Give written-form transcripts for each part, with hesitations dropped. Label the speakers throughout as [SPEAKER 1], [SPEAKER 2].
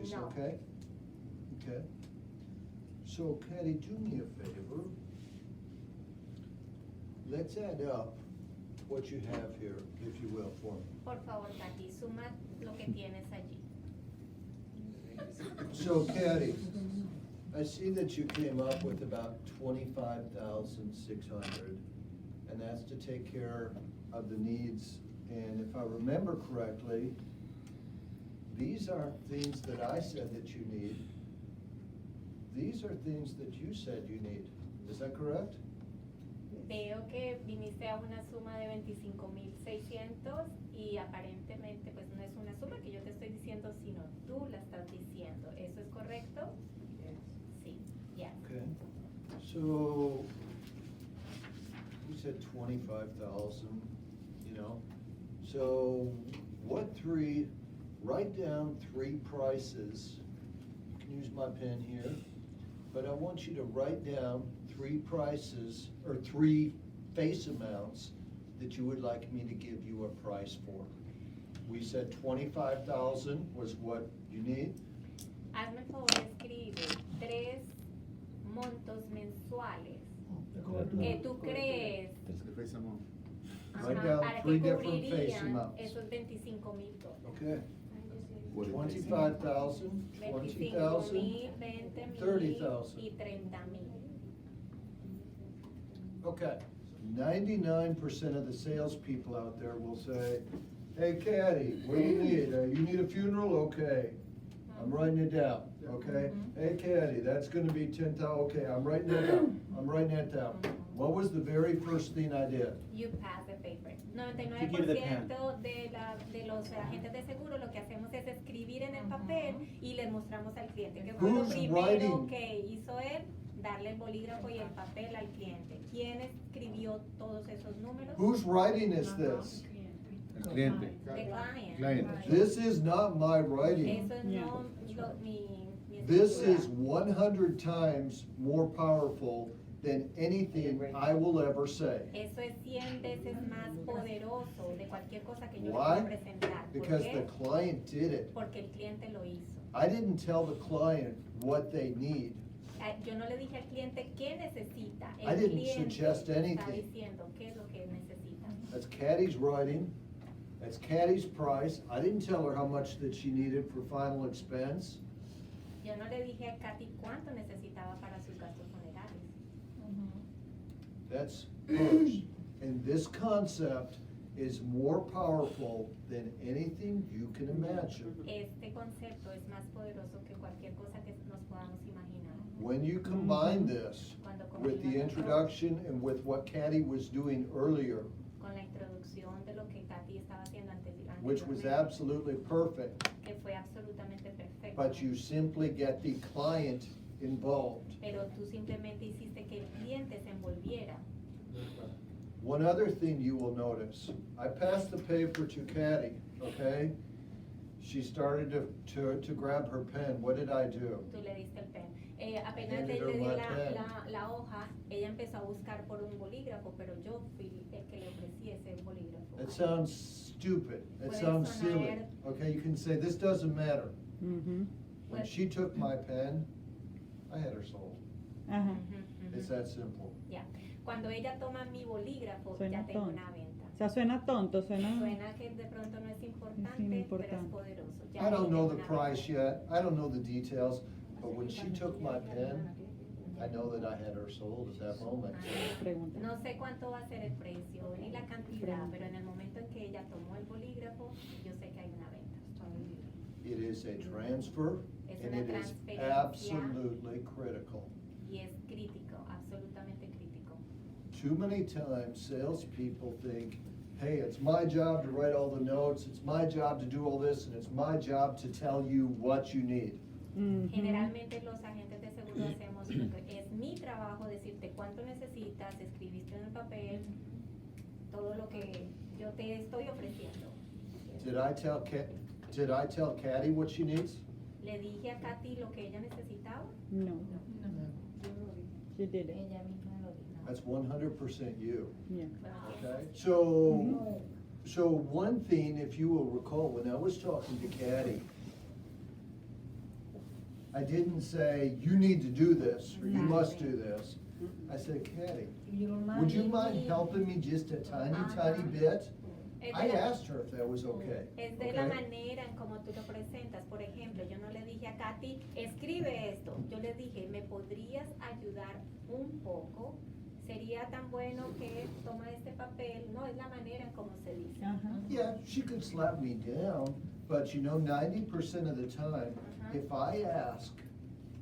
[SPEAKER 1] Is
[SPEAKER 2] No.
[SPEAKER 1] okay? Okay. So Patty, do me a favor. Let's add up what you have here, if you will, for me.
[SPEAKER 2] Por favor, Katy, suma lo que tienes allí.
[SPEAKER 1] So Patty, I see that you came up with about 25,600, and that's to take care of the needs. And if I remember correctly, these aren't things that I said that you need. These are things that you said you need. Is that correct?
[SPEAKER 2] Veo que viniste a una suma de 25,600 y aparentemente pues no es una suma que yo te estoy diciendo, sino tú la estás diciendo. ¿Eso es correcto? Sí, ya.
[SPEAKER 1] Okay. So, you said 25,000, you know? So, write down three prices. You can use my pen here, but I want you to write down three prices, or three face amounts that you would like me to give you a price for. We said 25,000 was what you need.
[SPEAKER 2] Hazme el favor de escribir 3 montos mensuales que tú crees
[SPEAKER 1] Write down
[SPEAKER 2] para
[SPEAKER 1] three
[SPEAKER 2] que
[SPEAKER 1] different face
[SPEAKER 2] cubrirían
[SPEAKER 1] amounts.
[SPEAKER 2] esos 25,000 $.
[SPEAKER 1] Okay. 25,000, 20,000,
[SPEAKER 2] 20,000,
[SPEAKER 1] 30,000.
[SPEAKER 2] y 30,000.
[SPEAKER 1] Okay. 99% of the salespeople out there will say, "Hey, Caddy, what do you need? You need a funeral? Okay. I'm writing it down, okay? Hey, Caddy, that's gonna be 10,000, okay, I'm writing that down, I'm writing that down." What was the very first thing I did?
[SPEAKER 2] You pass the paper.
[SPEAKER 3] You give the pen.
[SPEAKER 2] 99% de los agentes de seguro lo que hacemos es escribir en el papel y les mostramos al cliente. ¿Qué fue lo
[SPEAKER 1] Who's
[SPEAKER 2] primero
[SPEAKER 1] writing?
[SPEAKER 2] que hizo él? Darle el bolígrafo y el papel al cliente. ¿Quién escribió todos esos números?
[SPEAKER 1] Whose writing is this?
[SPEAKER 3] El cliente.
[SPEAKER 2] The client.
[SPEAKER 3] Client.
[SPEAKER 1] This is not my writing.
[SPEAKER 2] Eso es no mi
[SPEAKER 1] This
[SPEAKER 2] escritura.
[SPEAKER 1] is 100 times more powerful than anything I will ever say.
[SPEAKER 2] Eso es 100 veces más poderoso de cualquier cosa que yo le
[SPEAKER 1] Why?
[SPEAKER 2] pueda presentar. ¿Por
[SPEAKER 1] Because
[SPEAKER 2] qué?
[SPEAKER 1] the client did it.
[SPEAKER 2] Porque el cliente lo hizo.
[SPEAKER 1] I didn't tell the client what they need.
[SPEAKER 2] Yo no le dije al cliente qué necesita.
[SPEAKER 1] I
[SPEAKER 2] El
[SPEAKER 1] didn't
[SPEAKER 2] cliente
[SPEAKER 1] suggest
[SPEAKER 2] está
[SPEAKER 1] anything.
[SPEAKER 2] diciendo qué es lo que necesita.
[SPEAKER 1] That's Caddy's writing. That's Caddy's price. I didn't tell her how much that she needed for final expense.
[SPEAKER 2] Yo no le dije a Katy cuánto necesitaba para sus gastos funerarios.
[SPEAKER 1] That's hers. And this concept is more powerful than anything you can imagine.
[SPEAKER 2] Este concepto es más poderoso que cualquier cosa que nos podamos imaginar.
[SPEAKER 1] When you combine this with the introduction and with what Caddy was doing earlier,
[SPEAKER 2] Con la introducción de lo que Katy estaba haciendo
[SPEAKER 1] which was
[SPEAKER 2] anteriormente,
[SPEAKER 1] absolutely perfect,
[SPEAKER 2] que fue absolutamente perfecto.
[SPEAKER 1] but you simply get the client involved.
[SPEAKER 2] Pero tú simplemente hiciste que el cliente se envolviera.
[SPEAKER 1] One other thing you will notice, I passed the paper to Caddy, okay? She started to grab her pen. What did I do?
[SPEAKER 2] Tú le diste el pen. Apenas
[SPEAKER 1] handed
[SPEAKER 2] le
[SPEAKER 1] her
[SPEAKER 2] di
[SPEAKER 1] my pen.
[SPEAKER 2] la hoja, ella empezó a buscar por un bolígrafo, pero yo fui el que le ofrecí ese bolígrafo.
[SPEAKER 1] It sounds stupid. It
[SPEAKER 2] Puede
[SPEAKER 1] sounds
[SPEAKER 2] sonar-
[SPEAKER 1] silly. Okay, you can say, this doesn't matter. When
[SPEAKER 2] Pues-
[SPEAKER 1] she took my pen, I had her sold.
[SPEAKER 4] Ajá.
[SPEAKER 2] Ujú, ujú.
[SPEAKER 1] It's that simple.
[SPEAKER 2] Ya. Cuando ella toma mi bolígrafo,
[SPEAKER 4] Suena
[SPEAKER 2] ya tengo
[SPEAKER 4] tonto.
[SPEAKER 2] una venta.
[SPEAKER 4] O sea, suena tonto, suena...
[SPEAKER 2] Suena que de pronto no es importante, pero es
[SPEAKER 4] importante.
[SPEAKER 2] poderoso. Ya
[SPEAKER 1] I don't
[SPEAKER 2] ahí
[SPEAKER 1] know
[SPEAKER 2] tengo
[SPEAKER 1] the
[SPEAKER 2] una
[SPEAKER 1] price
[SPEAKER 2] venta.
[SPEAKER 1] yet. I don't know the details, but when she took my pen, I know that I had her sold at that moment.
[SPEAKER 4] Pregunta.
[SPEAKER 2] No sé cuánto va a ser el precio ni la cantidad, pero en el momento en que ella tomó el bolígrafo, yo sé que hay una venta.
[SPEAKER 1] It is a transfer,
[SPEAKER 2] Es
[SPEAKER 1] and
[SPEAKER 2] una
[SPEAKER 1] it is
[SPEAKER 2] transferencia.
[SPEAKER 1] absolutely critical.
[SPEAKER 2] Y es crítico, absolutamente crítico.
[SPEAKER 1] Too many times, salespeople think, hey, it's my job to write all the notes, it's my job to do all this, and it's my job to tell you what you need.
[SPEAKER 4] Ujú.
[SPEAKER 2] Generalmente los agentes de seguro hacemos lo que es mi trabajo decirte cuánto necesitas, escribiste en el papel todo lo que yo te estoy ofreciendo.
[SPEAKER 1] Did I tell Caddy what she needs?
[SPEAKER 2] Le dije a Katy lo que ella necesitaba.
[SPEAKER 4] No, she did it.
[SPEAKER 2] Ella misma lo dijo.
[SPEAKER 1] That's 100% you,
[SPEAKER 4] Yeah.
[SPEAKER 1] okay? So one thing, if you will recall, when I was talking to Caddy, I didn't say, you need to do this, or you must do this. I said, Caddy, would you mind helping me just a tiny bit? I asked her if that was okay.
[SPEAKER 2] Es de la
[SPEAKER 1] Okay?
[SPEAKER 2] manera en como tú lo presentas. Por ejemplo, yo no le dije a Katy, escribe esto. Yo le dije, ¿me podrías ayudar un poco? Sería tan bueno que toma este papel. No, es la manera en cómo se dice.
[SPEAKER 4] Ajá.
[SPEAKER 1] Yeah, she could slap me down, but 90% of the time, if I ask,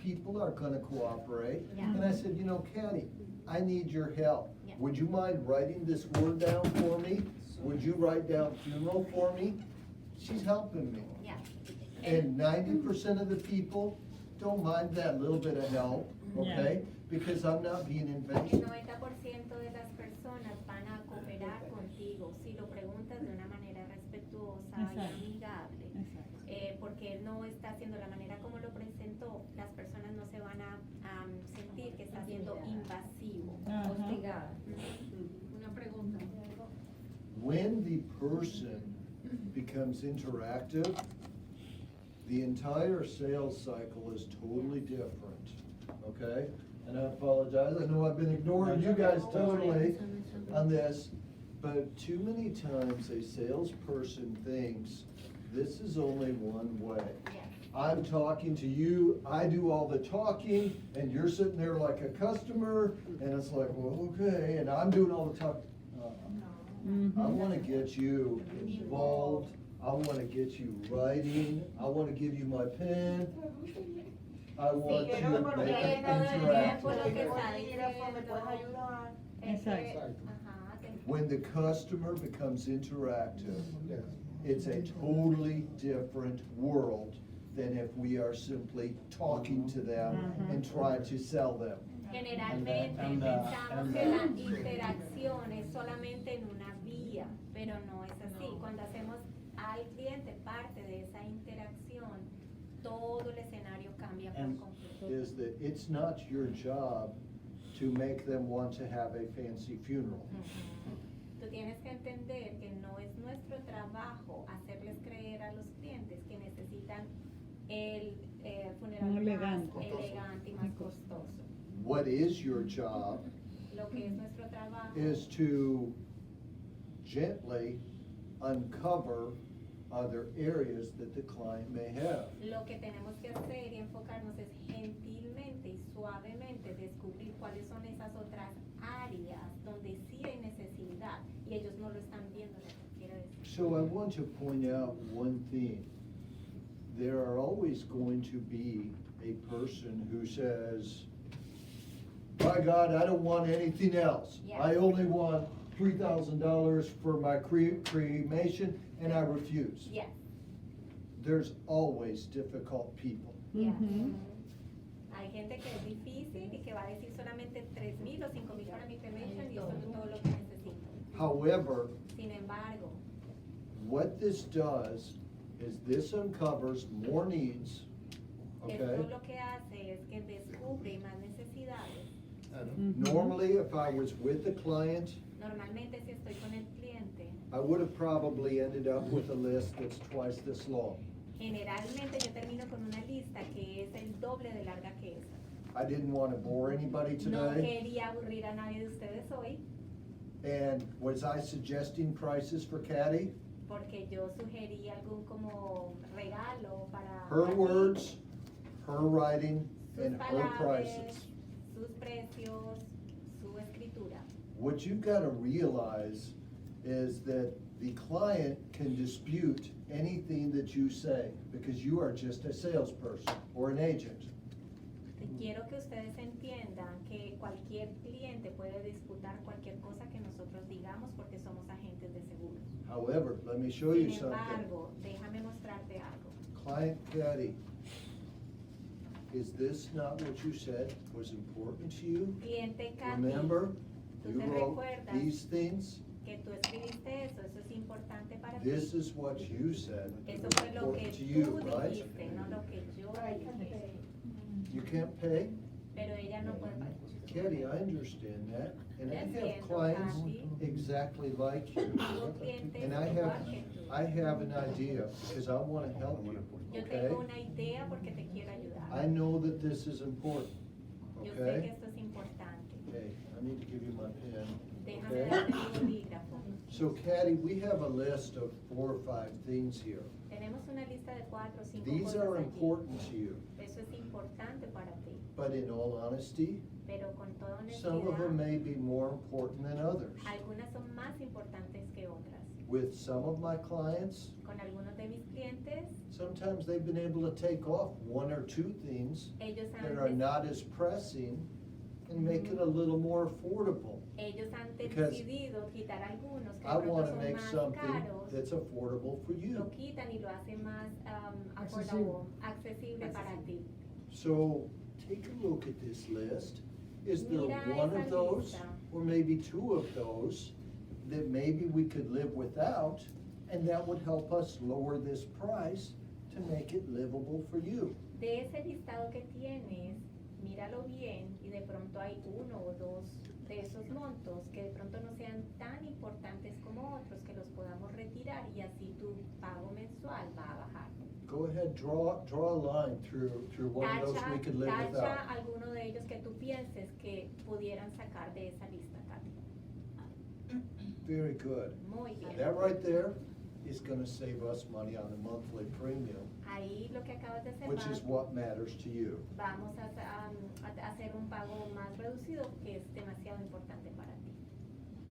[SPEAKER 1] people are gonna cooperate.
[SPEAKER 2] Yeah.
[SPEAKER 1] And I said, Caddy, I need your help.
[SPEAKER 2] Yeah.
[SPEAKER 1] Would you mind writing this word down for me? Would you write down funeral for me? She's helping me.
[SPEAKER 2] Yeah.
[SPEAKER 1] And 90% of the people don't mind that little bit of help, okay? Because I'm not being
[SPEAKER 2] El
[SPEAKER 1] invasive.
[SPEAKER 2] 90% de las personas van a cooperar contigo si lo preguntas de una manera respetuosa y
[SPEAKER 4] Exacto.
[SPEAKER 2] amigable.
[SPEAKER 4] Exacto.
[SPEAKER 2] Porque él no está haciendo la manera como lo presentó, las personas no se van a sentir que está siendo invasivo.
[SPEAKER 4] Ajá.
[SPEAKER 5] Hostigada. Una pregunta.
[SPEAKER 1] When the person becomes interactive, the entire sales cycle is totally different, okay? And I apologize, I know I've been ignoring you guys totally on this, but too many times a salesperson thinks this is only one way.
[SPEAKER 2] Yes.
[SPEAKER 1] I'm talking to you, I do all the talking, and you're sitting there like a customer, and it's like, well, okay, and I'm doing all the talking. I wanna get you involved, I wanna get you writing, I wanna give you my pen. I want
[SPEAKER 2] Sí,
[SPEAKER 1] you to make it
[SPEAKER 2] tiempo lo que
[SPEAKER 1] interactive.
[SPEAKER 2] está
[SPEAKER 5] Bolígrafo, ¿me puedes
[SPEAKER 2] diciendo
[SPEAKER 5] ayudar?
[SPEAKER 2] es que-
[SPEAKER 4] Exacto.
[SPEAKER 2] ajá, que-
[SPEAKER 1] When the customer becomes interactive, it's a totally different world than if we are simply talking to them and trying to sell them.
[SPEAKER 2] Generalmente
[SPEAKER 3] And
[SPEAKER 2] pensamos que la interacción es solamente en una vía, pero no es así. Cuando hacemos al cliente parte de esa interacción, todo el escenario cambia por
[SPEAKER 3] And-
[SPEAKER 2] completo.
[SPEAKER 1] Is that it's not your job to make them want to have a fancy funeral.
[SPEAKER 2] Tú tienes que entender que no es nuestro trabajo hacerles creer a los clientes que necesitan el funeral más
[SPEAKER 4] Elegante.
[SPEAKER 2] elegante y más costoso.
[SPEAKER 1] What is your job
[SPEAKER 2] Lo que es nuestro trabajo
[SPEAKER 1] is to gently uncover other areas that the client may have.
[SPEAKER 2] Lo que tenemos que hacer y enfocarnos es gentilmente y suavemente descubrir cuáles son esas otras áreas donde sí hay necesidad y ellos no lo están viendo, lo que quiere decir.
[SPEAKER 1] So I want to point out one thing. There are always going to be a person who says, by God, I don't want anything else.
[SPEAKER 2] Yeah.
[SPEAKER 1] I only want $3,000 for my cremation, and I refuse.
[SPEAKER 2] Yes,
[SPEAKER 1] There's always difficult people.
[SPEAKER 2] yes.
[SPEAKER 4] Ujú.
[SPEAKER 2] Hay gente que es difícil y que va a decir solamente 3,000 o 5,000 para mi cremation y eso es todo lo que necesito.
[SPEAKER 1] However,
[SPEAKER 2] Sin embargo,
[SPEAKER 1] what this does is this uncovers more needs, okay?
[SPEAKER 2] esto lo que hace es que descubre más necesidades.
[SPEAKER 1] Normally, if I was with the client,
[SPEAKER 2] Normalmente si estoy con el cliente,
[SPEAKER 1] I would have probably ended up with a list that's twice this long.
[SPEAKER 2] generalmente yo termino con una lista que es el doble de larga que esa.
[SPEAKER 1] I didn't want to bore anybody
[SPEAKER 2] No
[SPEAKER 1] today,
[SPEAKER 2] quería aburrir a nadie de ustedes hoy,
[SPEAKER 1] and was I suggesting prices for Caddy?
[SPEAKER 2] porque yo sugerí algún como regalo para
[SPEAKER 1] Her
[SPEAKER 2] para ti.
[SPEAKER 1] words, her writing,
[SPEAKER 2] Sus
[SPEAKER 1] and her
[SPEAKER 2] palabras,
[SPEAKER 1] prices.
[SPEAKER 2] sus precios, su escritura.
[SPEAKER 1] What you've got to realize is that the client can dispute anything that you say, because you are just a salesperson or an agent.
[SPEAKER 2] Quiero que ustedes entiendan que cualquier cliente puede disputar cualquier cosa que nosotros digamos porque somos agentes de seguros.
[SPEAKER 1] However, let me show you
[SPEAKER 2] Sin
[SPEAKER 1] something.
[SPEAKER 2] embargo, déjame mostrarte algo.
[SPEAKER 1] Client Caddy, is this not what you said was important to you?
[SPEAKER 2] Cliente Katy,
[SPEAKER 1] Remember,
[SPEAKER 2] ¿tú
[SPEAKER 1] you
[SPEAKER 2] te
[SPEAKER 1] wrote
[SPEAKER 2] recuerdas
[SPEAKER 1] these things,
[SPEAKER 2] que tú escribiste eso? Eso es importante para
[SPEAKER 1] this
[SPEAKER 2] ti.
[SPEAKER 1] is what you said
[SPEAKER 2] Eso
[SPEAKER 1] was
[SPEAKER 2] fue lo que
[SPEAKER 1] important to
[SPEAKER 2] tú
[SPEAKER 1] you, right?
[SPEAKER 2] dijiste, no lo que yo dije.
[SPEAKER 1] You can't pay?
[SPEAKER 2] Pero ella no puede pagar.
[SPEAKER 1] Caddy, I understand that. And I have
[SPEAKER 2] Entiendo,
[SPEAKER 1] clients
[SPEAKER 2] Katy.
[SPEAKER 1] exactly like you.
[SPEAKER 2] Tengo clientes
[SPEAKER 1] And I
[SPEAKER 2] igual que tú.
[SPEAKER 1] have an idea, because I wanna help you,
[SPEAKER 2] Yo
[SPEAKER 1] okay?
[SPEAKER 2] tengo una idea porque te quiero ayudar.
[SPEAKER 1] I know that this is important,
[SPEAKER 2] Yo sé que
[SPEAKER 1] okay?
[SPEAKER 2] esto es importante.
[SPEAKER 1] Okay, I need to give you my pen,
[SPEAKER 2] Déjame
[SPEAKER 1] okay?
[SPEAKER 2] darte mi bolígrafo.
[SPEAKER 1] So Caddy, we have a list of 4 or 5 things here.
[SPEAKER 2] Tenemos una lista de 4 o 5
[SPEAKER 1] These
[SPEAKER 2] cosas
[SPEAKER 1] are
[SPEAKER 2] allí.
[SPEAKER 1] important to you,
[SPEAKER 2] Eso es importante para ti.
[SPEAKER 1] but in all honesty,
[SPEAKER 2] Pero con toda
[SPEAKER 1] some of them
[SPEAKER 2] honestidad,
[SPEAKER 1] may be more important than others.
[SPEAKER 2] algunas son más importantes que otras.
[SPEAKER 1] With some of my clients,
[SPEAKER 2] Con algunos de mis clientes,
[SPEAKER 1] sometimes they've been able to take off 1 or 2 things
[SPEAKER 2] ellos
[SPEAKER 1] that are
[SPEAKER 2] han,
[SPEAKER 1] not as pressing and make it a little more affordable.
[SPEAKER 2] ellos han
[SPEAKER 1] because
[SPEAKER 2] decidido quitar algunos que de
[SPEAKER 1] I
[SPEAKER 2] pronto
[SPEAKER 1] wanna
[SPEAKER 2] son
[SPEAKER 1] make
[SPEAKER 2] más
[SPEAKER 1] something
[SPEAKER 2] caros,
[SPEAKER 1] that's affordable for
[SPEAKER 2] lo
[SPEAKER 1] you.
[SPEAKER 2] quitan y lo hacen más
[SPEAKER 5] Accesible.
[SPEAKER 2] accesible para ti.
[SPEAKER 1] So, take a look at this list. Is there
[SPEAKER 2] Mira
[SPEAKER 1] one
[SPEAKER 2] esa
[SPEAKER 1] of those,
[SPEAKER 2] lista.
[SPEAKER 1] or maybe 2 of those, that maybe we could live without, and that would help us lower this price to make it livable for you?
[SPEAKER 2] De ese listado que tienes, míralo bien y de pronto hay 1 o 2 de esos montos que de pronto no sean tan importantes como otros, que los podamos retirar y así tu pago mensual va a bajar.
[SPEAKER 1] Go ahead, draw a line through one of those we could live
[SPEAKER 2] Tacha
[SPEAKER 1] without.
[SPEAKER 2] alguno de ellos que tú pienses que pudieran sacar de esa lista, Katy.
[SPEAKER 1] Very good.
[SPEAKER 2] Muy bien.
[SPEAKER 1] That right there is gonna save us money on the monthly premium,
[SPEAKER 2] Ahí lo que acabas de hacer
[SPEAKER 1] which is what matters to you.
[SPEAKER 2] vamos a hacer un pago más reducido que es demasiado importante para ti.